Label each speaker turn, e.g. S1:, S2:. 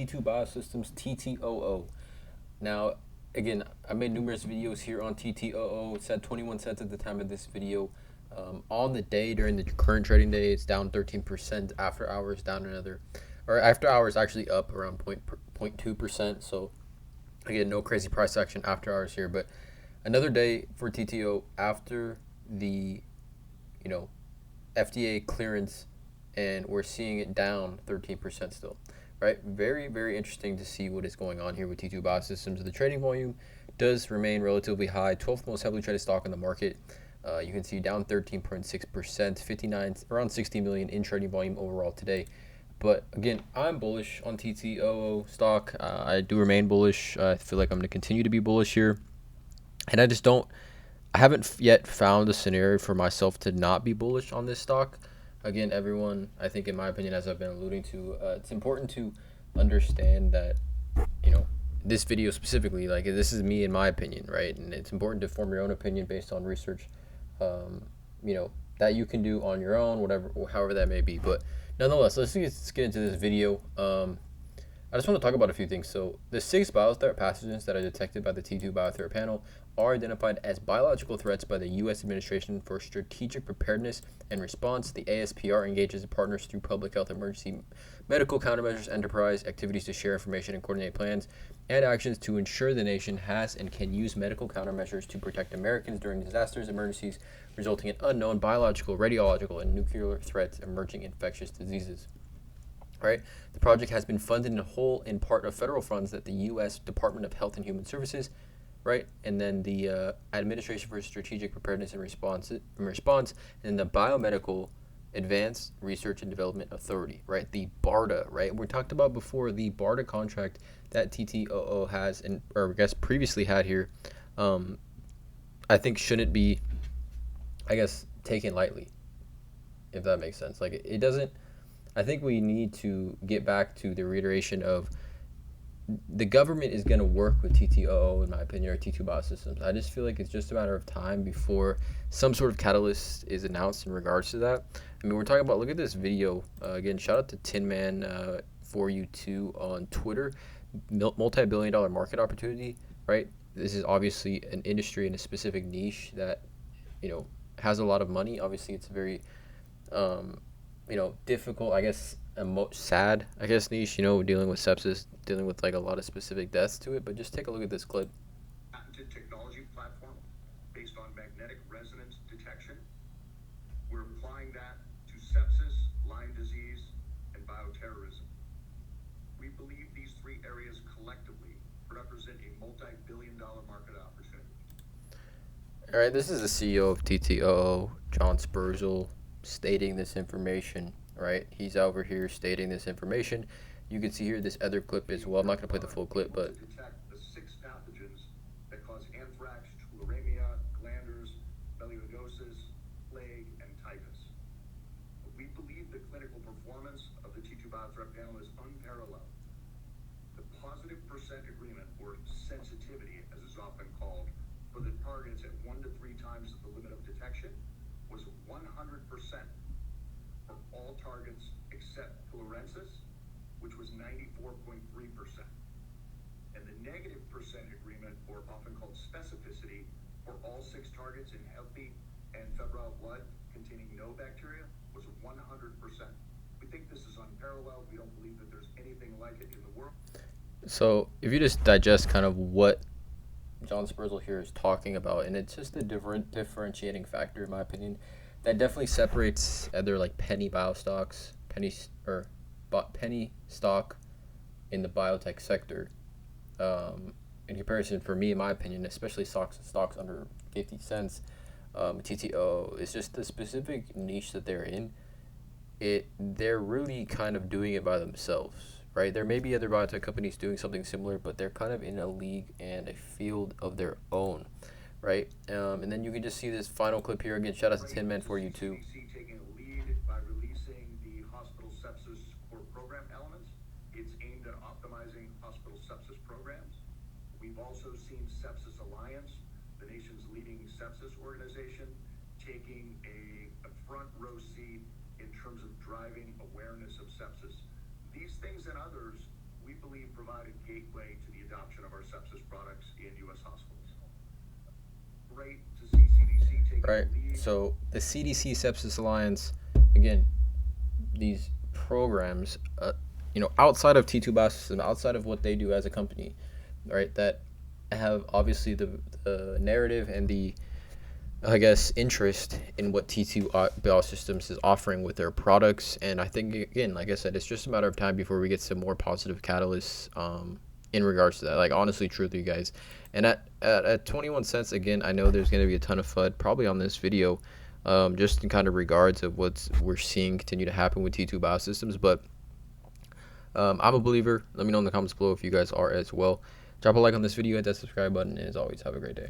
S1: Ttoo Biosystems TTOO. Now, again, I made numerous videos here on TTOO. It's at 21 cents at the time of this video. On the day during the current trading day, it's down 13%. After hours, down another, or after hours actually up around 0.2%. So again, no crazy price action after hours here, but another day for TTO after the FDA clearance, and we're seeing it down 13% still. Right, very, very interesting to see what is going on here with Ttoo Biosystems. The trading volume does remain relatively high, 12th most heavily traded stock in the market. You can see down 13.6%, 59, around 60 million in trading volume overall today. But again, I'm bullish on TTOO stock. I do remain bullish. I feel like I'm going to continue to be bullish here, and I haven't yet found a scenario for myself to not be bullish on this stock. Again, everyone, I think, in my opinion, as I've been alluding to, it's important to understand that, this video specifically, like, this is me in my opinion, right? And it's important to form your own opinion based on research, that you can do on your own, however that may be. But nonetheless, let's get into this video. I just want to talk about a few things. So the 6 biothreat pathogens that are detected by the Ttoo biothreat panel are identified as biological threats by the U.S. Administration for Strategic Preparedness and Response. The ASPR engages partners through public health emergency medical countermeasures enterprise activities to share information and coordinate plans and actions to ensure the nation has and can use medical countermeasures to protect Americans during disasters, emergencies resulting in unknown biological, radiological, and nuclear threats, emerging infectious diseases. Right, the project has been funded in whole in part of federal funds that the U.S. Department of Health and Human Services, right, and then the Administration for Strategic Preparedness and Response, and the Biomedical Advanced Research and Development Authority, right, the BARDA, right. We talked about before the BARDA contract that TTOO has, or I guess previously had here. I think shouldn't be, taken lightly, if that makes sense. Like, it doesn't. I think we need to get back to the reiteration of the government is going to work with TTOO, in my opinion, or Ttoo Biosystems. I just feel like it's just a matter of time before some sort of catalyst is announced in regards to that. I mean, we're talking about, look at this video. Again, shout out to Tin Man for you too on Twitter. Multi-billion-dollar market opportunity, right? This is obviously an industry in a specific niche that, has a lot of money. Obviously, it's very difficult, I guess, sad, niche, dealing with sepsis, dealing with like a lot of specific deaths to it. But just take a look at this clip.
S2: Patented technology platform based on magnetic resonance detection. We're applying that to sepsis, Lyme disease, and bioterrorism. We believe these 3 areas collectively represent a multi-billion-dollar market opportunity.
S1: All right, this is the CEO of TTOO, John Spurzl, stating this information, right? He's over here stating this information. You can see here this other clip as well. I'm not going to play the full clip, but
S2: detect the 6 pathogens that cause anthrax, tularemia, glanders, melioidosis, plague, and typhus. We believe the clinical performance of the Ttoo biothreat panel is unparalleled. The positive percent agreement, or sensitivity as is often called, for the targets at 1 to 3 times the limit of detection was 100% for all targets except tularensis, which was 94.3%. And the negative percent agreement, or often called specificity, for all 6 targets in healthy and febrile blood containing no bacteria was 100%. We think this is unparalleled. We don't believe that there's anything like it in the world.
S1: So if you just digest kind of what John Spurzl here is talking about, and it's just a differentiating factor, in my opinion, that definitely separates other like penny biostocks, penny stock in the biotech sector. In comparison, for me, in my opinion, especially stocks under 50 cents, TTO is just the specific niche that they're in. They're really kind of doing it by themselves, right? There may be other biotech companies doing something similar, but they're kind of in a league and a field of their own, right? And then you can just see this final clip here. Again, shout out to Tin Man for you too.
S2: Taking a lead by releasing the hospital sepsis core program elements. It's aimed at optimizing hospital sepsis programs. We've also seen Sepsis Alliance, the nation's leading sepsis organization, taking a front row seat in terms of driving awareness of sepsis. These things and others, we believe sepsis products in U.S. hospitals. Great to see CDC taking
S1: Right.
S2: the lead.
S1: So the CDC Sepsis Alliance, again, these programs, outside of T2 Biosystems, outside of what they do as a company, right, that have obviously the narrative and the, I guess, interest in what T2 Biosystems is offering with their products. And I think, again, like I said, it's just a matter of time before we get some more positive catalysts in regards to that. Like, honestly, truthfully, guys. And at 21 cents, again, I know there's going to be a ton of FUD probably on this video, just in kind of regards of what we're seeing continue to happen with T2 Biosystems. But I'm a believer. Let me know in the comments below if you guys are as well. Drop a like on this video, hit that subscribe button, and as always, have a great day.